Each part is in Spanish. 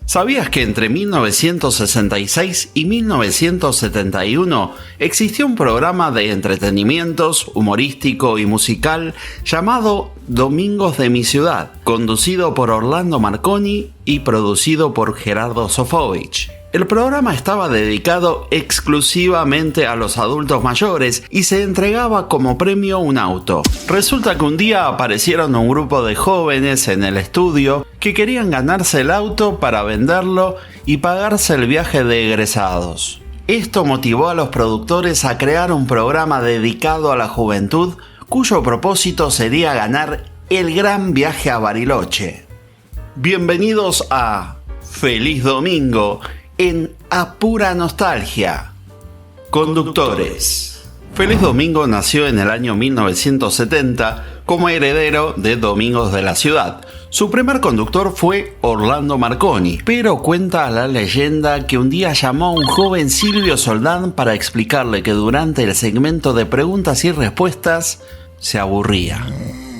¿Sabías que entre 1966 y 1971 existió un programa de entretenimientos, humorístico y musical llamado Domingos de mi ciudad, conducido por Orlando Marconi y producido por Gerardo Sofovich? El programa estaba dedicado exclusivamente a los adultos mayores y se entregaba como premio un auto. Resulta que un día aparecieron un grupo de jóvenes en el estudio que querían ganarse el auto para venderlo y pagarse el viaje de egresados. Esto motivó a los productores a crear un programa dedicado a la juventud cuyo propósito sería ganar el gran viaje a Bariloche. Bienvenidos a Feliz Domingo en A Pura Nostalgia. Conductores. Feliz Domingo nació en el año 1970 como heredero de Domingos de la Ciudad. Su primer conductor fue Orlando Marconi, pero cuenta la leyenda que un día llamó a un joven Silvio Soldán para explicarle que durante el segmento de preguntas y respuestas se aburría.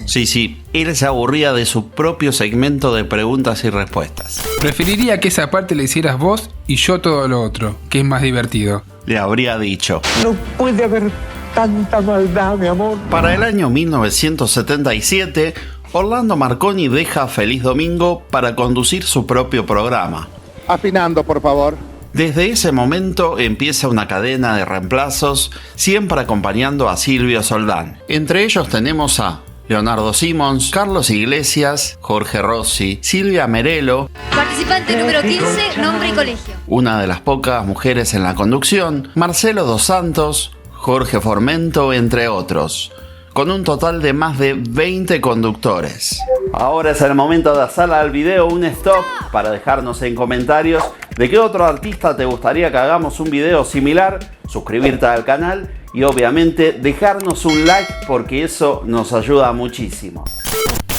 Sí, él se aburría de su propio segmento de preguntas y respuestas. Preferiría que esa parte la hicieras vos y yo todo lo otro, que es más divertido. Le habría dicho. No puede haber tanta maldad, mi amor. Para el año 1977, Orlando Marconi deja Feliz Domingo para conducir su propio programa. Afinando, por favor. Desde ese momento empieza una cadena de reemplazos, siempre acompañando a Silvio Soldán. Entre ellos tenemos a Leonardo Simons, Carlos Iglesias, Jorge Rossi, Silvia Merelo, participante número 15, nombre y colegio, una de las pocas mujeres en la conducción, Marcelo Dos Santos, Jorge Formento, entre otros, con un total de más de 20 conductores. Ahora es el momento de hacerle al video un stop para dejarnos en comentarios de qué otro artista te gustaría que hagamos un video similar, suscribirte al canal y obviamente dejarnos un like porque eso nos ayuda muchísimo.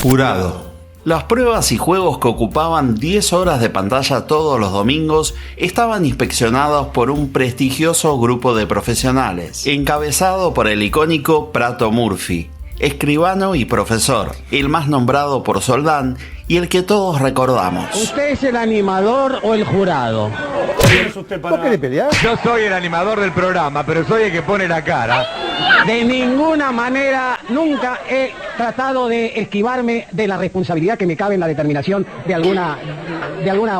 Jurado. Las pruebas y juegos que ocupaban 10 horas de pantalla todos los domingos estaban inspeccionados por un prestigioso grupo de profesionales, encabezado por el icónico Prato Murphy, escribano y profesor, el más nombrado por Soldán y el que todos recordamos. ¿Usted es el animador o el jurado? ¿Vos querés pelear? Yo soy el animador del programa, pero soy el que pone la cara. De ninguna manera nunca he tratado de esquivarme de la responsabilidad que me cabe en la determinación de alguna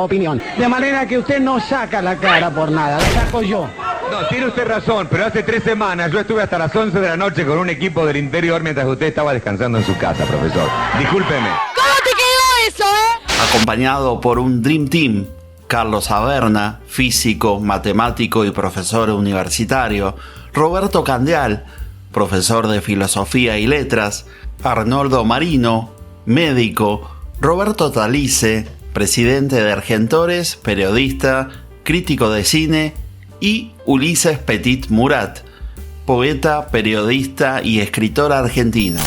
opinión. De manera que usted no saca la cara por nada, la saco yo. No, tiene usted razón, pero hace 3 semanas yo estuve hasta las 11 de la noche con un equipo del interior mientras usted estaba descansando en su casa, profesor. Discúlpeme. ¿Cómo te quedó eso, Acompañado por un Dream Team: Carlos Averna, físico, matemático y profesor universitario; Roberto Candial, profesor de filosofía y letras; Arnoldo Marino, médico; Roberto Talice, presidente de Argentores, periodista, crítico de cine; y Ulises Petit Murat, poeta, periodista y escritor argentino.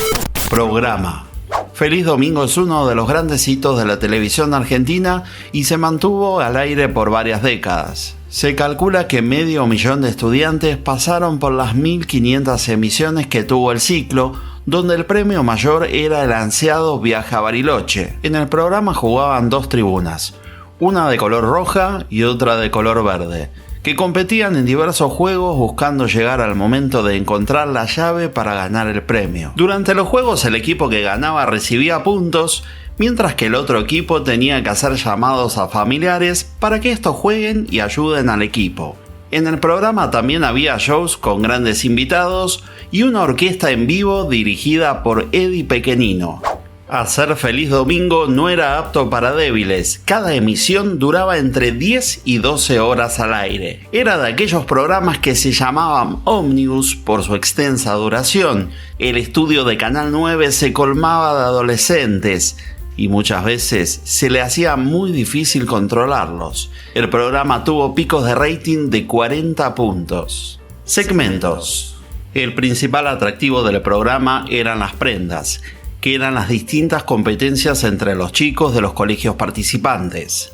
Programa. Feliz Domingo es uno de los grandes hitos de la televisión argentina y se mantuvo al aire por varias décadas. Se calcula que 500.000 de estudiantes pasaron por las 1500 emisiones que tuvo el ciclo, donde el premio mayor era el ansiado viaje a Bariloche. En el programa jugaban 2 tribunas, una de color roja y otra de color verde, que competían en diversos juegos buscando llegar al momento de encontrar la llave para ganar el premio. Durante los juegos el equipo que ganaba recibía puntos, mientras que el otro equipo tenía que hacer llamados a familiares para que estos jueguen y ayuden al equipo. En el programa también había shows con grandes invitados y una orquesta en vivo dirigida por Eddie Pequenino. Hacer Feliz Domingo no era apto para débiles. Cada emisión duraba entre 10 y 12 horas al aire. Era de aquellos programas que se llamaban ómnibus por su extensa duración. El estudio de Canal 9 se colmaba de adolescentes y muchas veces se le hacía muy difícil controlarlos. El programa tuvo picos de rating de 40 puntos. Segmentos. El principal atractivo del programa eran las prendas, que eran las distintas competencias entre los chicos de los colegios participantes.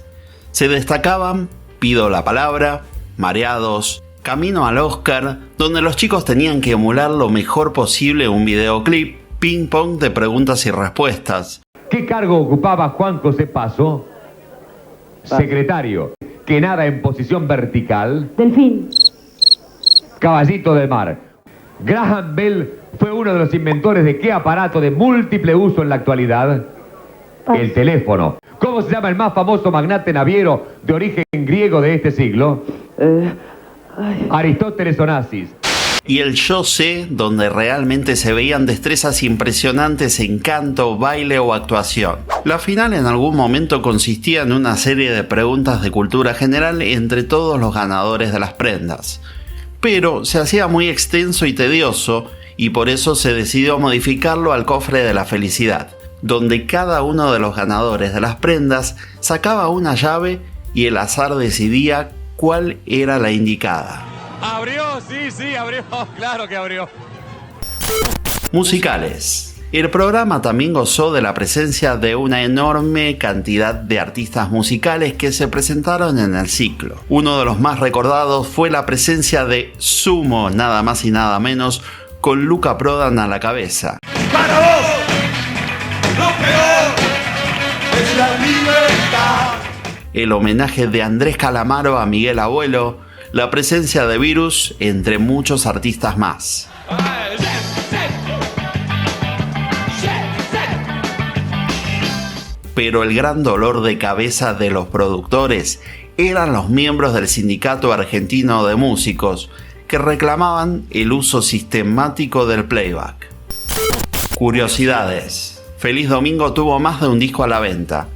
Se destacaban Pido la Palabra, Mareados, Camino al Oscar, donde los chicos tenían que emular lo mejor posible un videoclip, Ping Pong de preguntas y respuestas. ¿Qué cargo ocupaba Juan José Paso? Secretario, que nada en posición vertical. Delfín. Caballito del mar. Graham Bell fue uno de los inventores de qué aparato de múltiple uso en la actualidad. El teléfono. ¿Cómo se llama el más famoso magnate naviero de origen griego de este siglo? Aristóteles Onassis. Y el Yo Sé, donde realmente se veían destrezas impresionantes en canto, baile o actuación. La final en algún momento consistía en una serie de preguntas de cultura general entre todos los ganadores de las prendas. Pero se hacía muy extenso y tedioso, y por eso se decidió modificarlo al cofre de la felicidad, donde cada uno de los ganadores de las prendas sacaba una llave y el azar decidía cuál era la indicada. Abrió, sí, abrió, claro que abrió. Musicales. El programa también gozó de la presencia de una enorme cantidad de artistas musicales que se presentaron en el ciclo. Uno de los más recordados fue la presencia de Sumo, nada más y nada menos, con Luca Prodan a la cabeza. ¡Para vos! ¡Lo peor es la libertad! El homenaje de Andrés Calamaro a Miguel Abuelo, la presencia de Virus, entre muchos artistas más. Pero el gran dolor de cabeza de los productores eran los miembros del Sindicato Argentino de Músicos, que reclamaban el uso sistemático del playback. Curiosidades. Feliz Domingo tuvo más de un disco a la venta.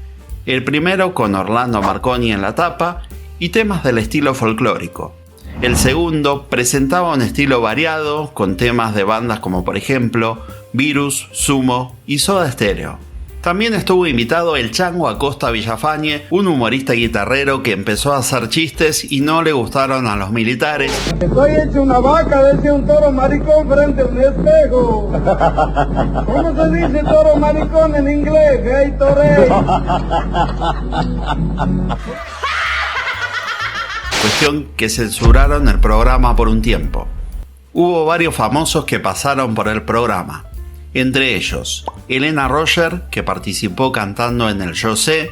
El primero con Orlando Marconi en la tapa y temas del estilo folclórico. El segundo presentaba un estilo variado con temas de bandas como por ejemplo Virus, Sumo y Soda Stereo. También estuvo invitado el Chango Acosta Villafañe, un humorista guitarrero que empezó a hacer chistes y no le gustaron a los militares. Estoy hecho una vaca, decía un toro maricón frente a un espejo. ¿Cómo se dice toro maricón en inglés? Hey, torey. Cuestión que censuraron el programa por un tiempo. Hubo varios famosos que pasaron por el programa. Entre ellos, Elena Roger, que participó cantando en el Yo Sé,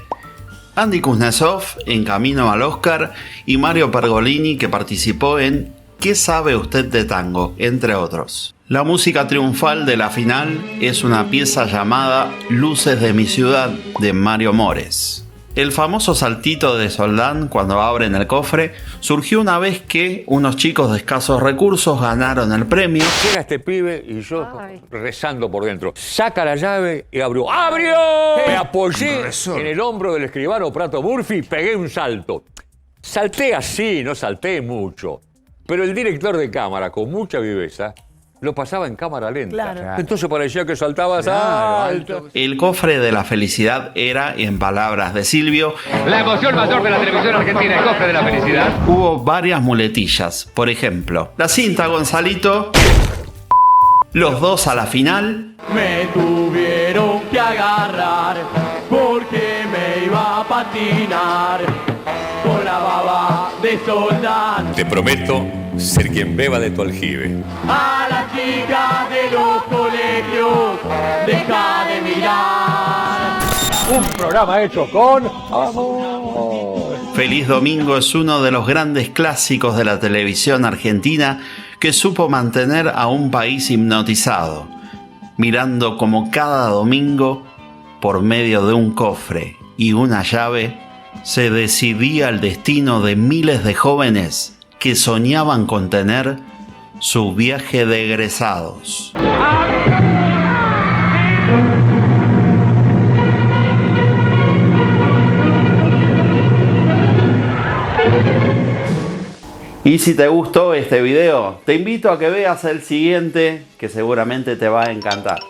Andy Kuznetsov en Camino al Oscar y Mario Pergolini, que participó en ¿Qué sabe usted de tango?, entre otros. La música triunfal de la final es una pieza llamada Luces de mi ciudad de Mario Mores. El famoso saltito de Soldán cuando abren el cofre surgió una vez que unos chicos de escasos recursos ganaron el premio. Llega este pibe y yo rezando por dentro. Saca la llave y abrió. ¡Abrió! Me apoyé en el hombro del escribano Prato Murphy y pegué un salto. Salté así, no salté mucho. Pero el director de cámara, con mucha viveza, lo pasaba en cámara lenta. Claro. Entonces parecía que saltabas alto. El cofre de la felicidad era, en palabras de Silvio, la emoción mayor de la televisión argentina, el cofre de la felicidad. Hubo varias muletillas. Por ejemplo, la cinta Gonzalito, los dos a la final. Me tuvieron que agarrar porque me iba a patinar con la baba de Soldán. Te prometo ser quien beba de tu aljibe. A las chicas de los colegios, deja de mirar. Un programa hecho con amor. Feliz Domingo es uno de los grandes clásicos de la televisión argentina que supo mantener a un país hipnotizado, mirando como cada domingo, por medio de un cofre y una llave, se decidía el destino de miles de jóvenes que soñaban con tener su viaje de egresados. Y si te gustó este video, te invito a que veas el siguiente, que seguramente te va a encantar.